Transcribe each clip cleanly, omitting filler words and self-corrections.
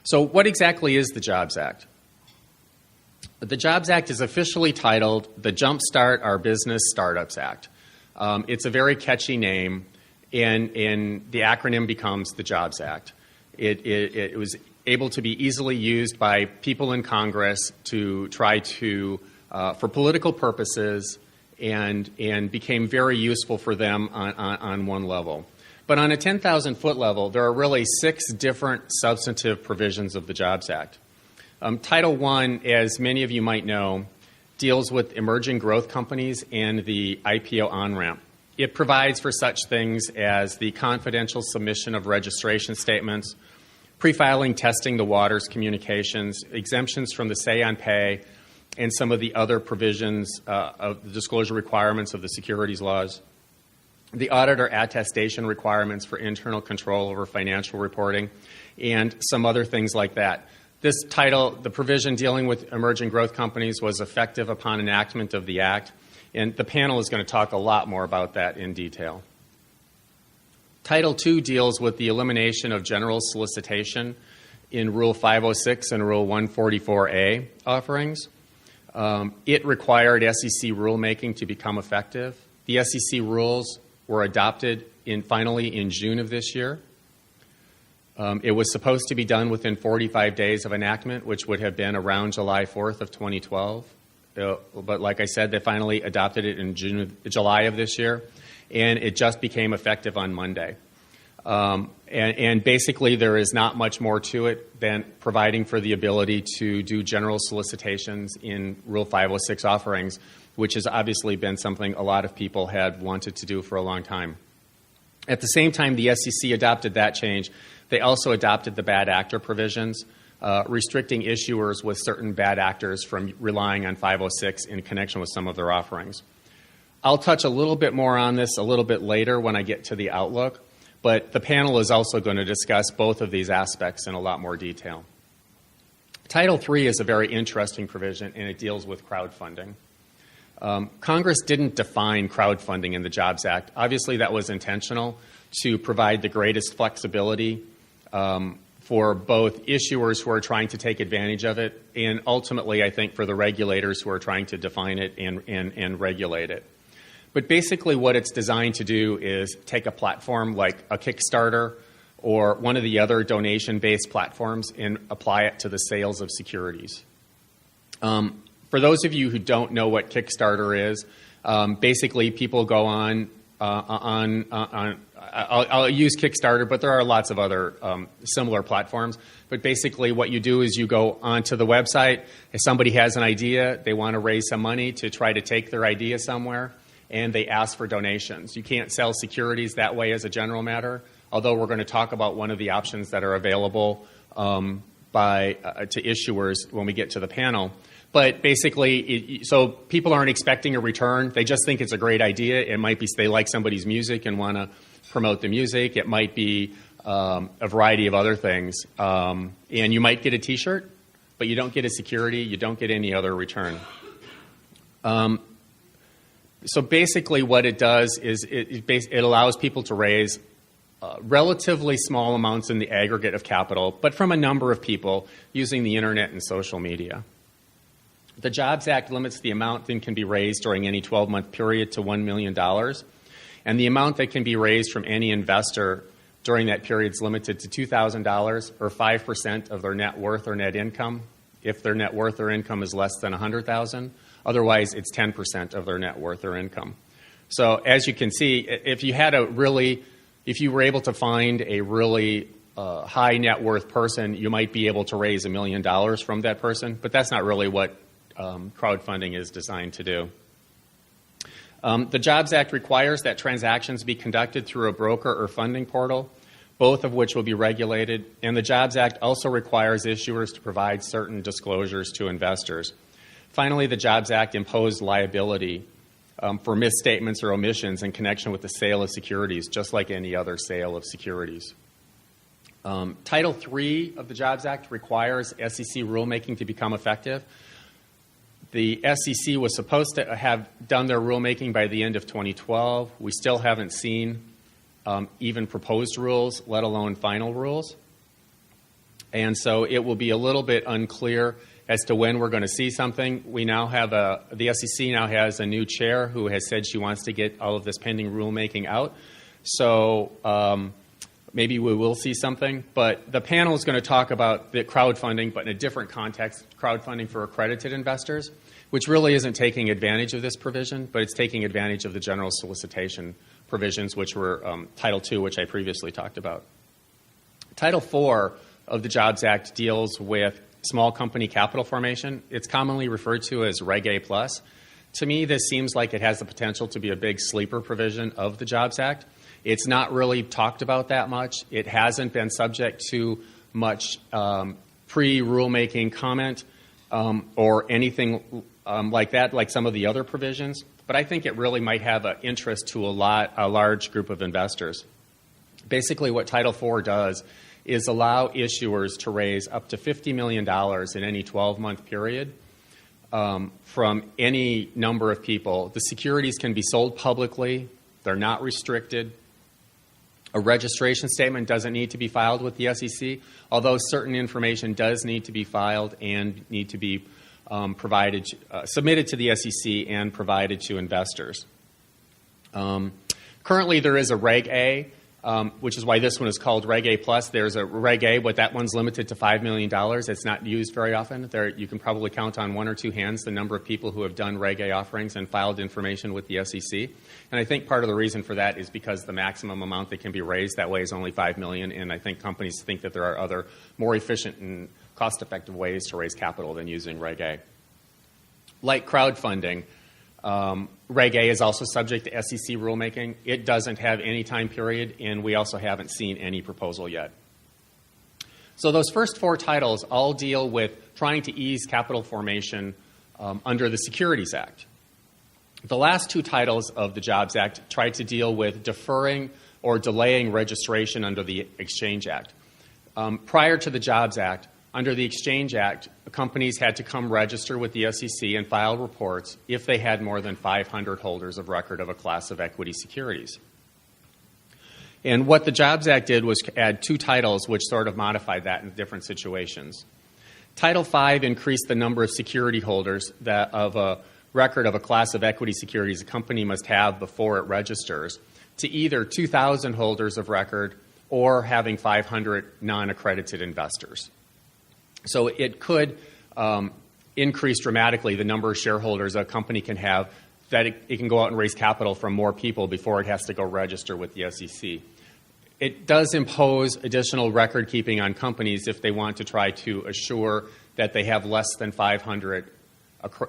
So what exactly is the Jobs Act? The Jobs Act is officially titled the Jumpstart Our Business Startups Act. It's a very catchy name, and the acronym becomes the Jobs Act. It was able to be easily used by people in Congress to try to, for political purposes, and became very useful for them on one level. But on a 10,000-foot level, there are really 6 different substantive provisions of the Jobs Act. Title I, as many of you might know, deals with emerging growth companies and the IPO on-ramp. It provides for such things as the confidential submission of registration statements, pre-filing testing the waters communications, exemptions from the say-on-pay, and some of the other provisions of the disclosure requirements of the securities laws, the auditor attestation requirements for internal control over financial reporting, and some other things like that. This title, the provision dealing with emerging growth companies, was effective upon enactment of the Act, and the panel is going to talk a lot more about that in detail. Title II deals with the elimination of general solicitation in Rule 506 and Rule 144A offerings. It required SEC rulemaking to become effective. The SEC rules were adopted finally in June of this year. It was supposed to be done within 45 days of enactment, which would have been around July 4th of 2012. But like I said, they finally adopted it in July of this year, and it just became effective on Monday. And basically, there is not much more to it than providing for the ability to do general solicitations in Rule 506 offerings, which has obviously been something a lot of people had wanted to do for a long time. At the same time the SEC adopted that change, they also adopted the bad actor provisions, restricting issuers with certain bad actors from relying on 506 in connection with some of their offerings. I'll touch a little bit more on this a little bit later when I get to the outlook, but the panel is also going to discuss both of these aspects in a lot more detail. Title III is a very interesting provision, and it deals with crowdfunding. Congress didn't define crowdfunding in the Jobs Act. Obviously, that was intentional to provide the greatest flexibility for both issuers who are trying to take advantage of it and ultimately, I think, for the regulators who are trying to define it and regulate it. But basically what it's designed to do is take a platform like a Kickstarter or one of the other donation-based platforms and apply it to the sales of securities. For those of you who don't know what Kickstarter is, basically people go on I'll use Kickstarter, but there are lots of other similar platforms. But basically what you do is you go onto the website. If somebody has an idea, they want to raise some money to try to take their idea somewhere, and they ask for donations. You can't sell securities that way as a general matter, although we're going to talk about one of the options that are available to issuers when we get to the panel. But basically, so people aren't expecting a return. They just think it's a great idea. It might be they like somebody's music and want to promote the music. It might be a variety of other things. And you might get a T-shirt, but you don't get a security. You don't get any other return. So basically what it does is it allows people to raise relatively small amounts in the aggregate of capital, but from a number of people using the internet and social media. The Jobs Act limits the amount that can be raised during any 12-month period to $1 million, and the amount that can be raised from any investor during that period is limited to $2,000 or 5% of their net worth or net income if their net worth or income is less than $100,000. Otherwise, it's 10% of their net worth or income. So as you can see, if you were able to find a really high net worth person, you might be able to raise $1 million from that person, but that's not really what crowdfunding is designed to do. The Jobs Act requires that transactions be conducted through a broker or funding portal, both of which will be regulated, and the Jobs Act also requires issuers to provide certain disclosures to investors. Finally, the Jobs Act imposed liability for misstatements or omissions in connection with the sale of securities, just like any other sale of securities. Title III of the Jobs Act requires SEC rulemaking to become effective. The SEC was supposed to have done their rulemaking by the end of 2012. We still haven't seen even proposed rules, let alone final rules. And so it will be a little bit unclear as to when we're going to see something. We now have the SEC now has a new chair who has said she wants to get all of this pending rulemaking out. So maybe we will see something. But the panel is going to talk about the crowdfunding, but in a different context, crowdfunding for accredited investors, which really isn't taking advantage of this provision, but it's taking advantage of the general solicitation provisions, which were Title II, which I previously talked about. Title IV of the Jobs Act deals with small company capital formation. It's commonly referred to as Reg A+. To me, this seems like it has the potential to be a big sleeper provision of the Jobs Act. It's not really talked about that much. It hasn't been subject to much pre-rulemaking comment or anything like that, like some of the other provisions. But I think it really might have an interest to a large group of investors. Basically, what Title IV does is allow issuers to raise up to $50 million in any 12-month period from any number of people. The securities can be sold publicly. They're not restricted. A registration statement doesn't need to be filed with the SEC, although certain information does need to be filed and need to be submitted to the SEC and provided to investors. Currently, there is a Reg A, which is why this one is called Reg A+. There's a Reg A, but that one's limited to $5 million. It's not used very often. You can probably count on one or two hands the number of people who have done Reg A offerings and filed information with the SEC. And I think part of the reason for that is because the maximum amount that can be raised that way is only $5 million, and I think companies think that there are other more efficient and cost-effective ways to raise capital than using Reg A. Like crowdfunding, Reg A is also subject to SEC rulemaking. It doesn't have any time period, and we also haven't seen any proposal yet. So those first four titles all deal with trying to ease capital formation under the Securities Act. The last two titles of the Jobs Act try to deal with deferring or delaying registration under the Exchange Act. Prior to the Jobs Act, under the Exchange Act, companies had to come register with the SEC and file reports if they had more than 500 holders of record of a class of equity securities. And what the Jobs Act did was add two titles which sort of modified that in different situations. Title V increased the number of security holders that of a record of a class of equity securities a company must have before it registers to either 2,000 holders of record or having 500 non-accredited investors. So it could increase dramatically the number of shareholders a company can have, that it can go out and raise capital from more people before it has to go register with the SEC. It does impose additional record keeping on companies if they want to try to assure that they have less than 500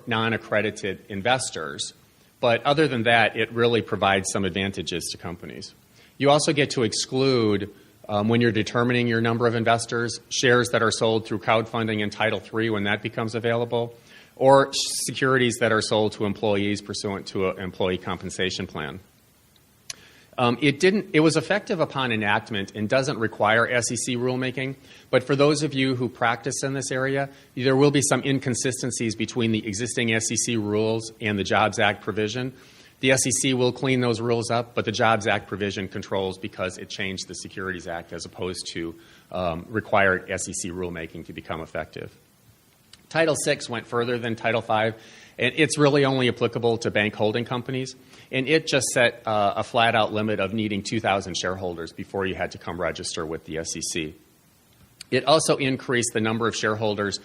non-accredited investors. But other than that, it really provides some advantages to companies. You also get to exclude, when you're determining your number of investors, shares that are sold through crowdfunding in Title III when that becomes available, or securities that are sold to employees pursuant to an employee compensation plan. It was effective upon enactment and doesn't require SEC rulemaking, but for those of you who practice in this area, there will be some inconsistencies between the existing SEC rules and the Jobs Act provision. The SEC will clean those rules up, but the Jobs Act provision controls because it changed the Securities Act as opposed to required SEC rulemaking to become effective. Title VI went further than Title V, and it's really only applicable to bank holding companies, and it just set a flat-out limit of needing 2,000 shareholders before you had to come register with the SEC. It also increased the number of shareholders.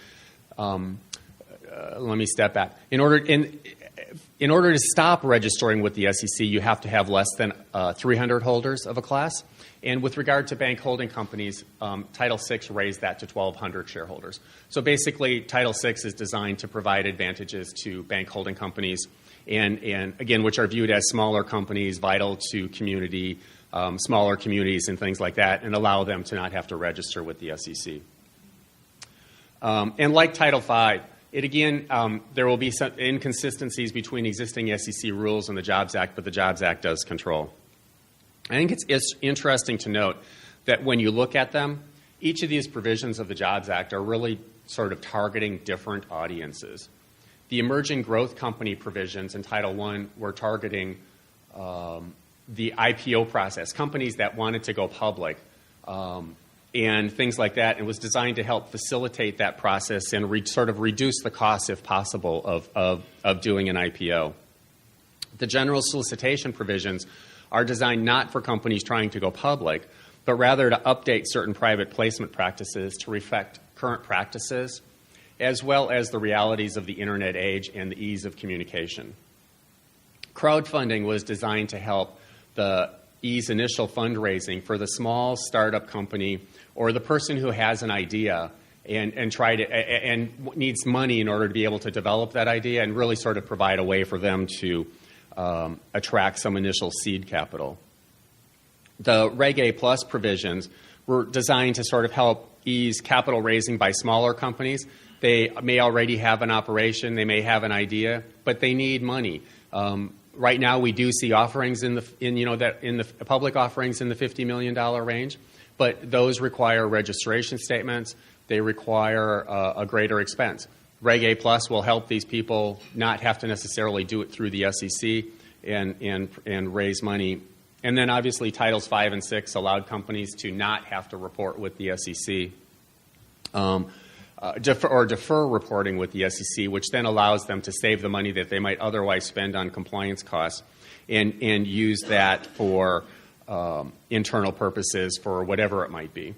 Let me step back. In order to stop registering with the SEC, you have to have less than 300 holders of a class. And with regard to bank holding companies, Title VI raised that to 1,200 shareholders. So basically, Title VI is designed to provide advantages to bank holding companies, and again, which are viewed as smaller companies, vital to community, smaller communities and things like that, and allow them to not have to register with the SEC. And like Title V, there will be some inconsistencies between existing SEC rules and the Jobs Act, but the Jobs Act does control. I think it's interesting to note that when you look at them, each of these provisions of the Jobs Act are really sort of targeting different audiences. The emerging growth company provisions in Title I were targeting the IPO process, companies that wanted to go public and things like that. It was designed to help facilitate that process and sort of reduce the cost, if possible, of doing an IPO. The general solicitation provisions are designed not for companies trying to go public, but rather to update certain private placement practices to reflect current practices, as well as the realities of the internet age and the ease of communication. Crowdfunding was designed to help ease initial fundraising for the small startup company or the person who has an idea and needs money in order to be able to develop that idea, and really sort of provide a way for them to attract some initial seed capital. The Reg A Plus provisions were designed to sort of help ease capital raising by smaller companies. They may already have an operation, they may have an idea, but they need money. Right now, we do see offerings in the public offerings in the $50 million range, but those require registration statements. They require a greater expense. Reg A Plus will help these people not have to necessarily do it through the SEC and raise money. And then obviously Titles 5 and 6 allowed companies to not have to report with the SEC, defer reporting with the SEC, which then allows them to save the money that they might otherwise spend on compliance costs and use that for internal purposes for whatever it might be.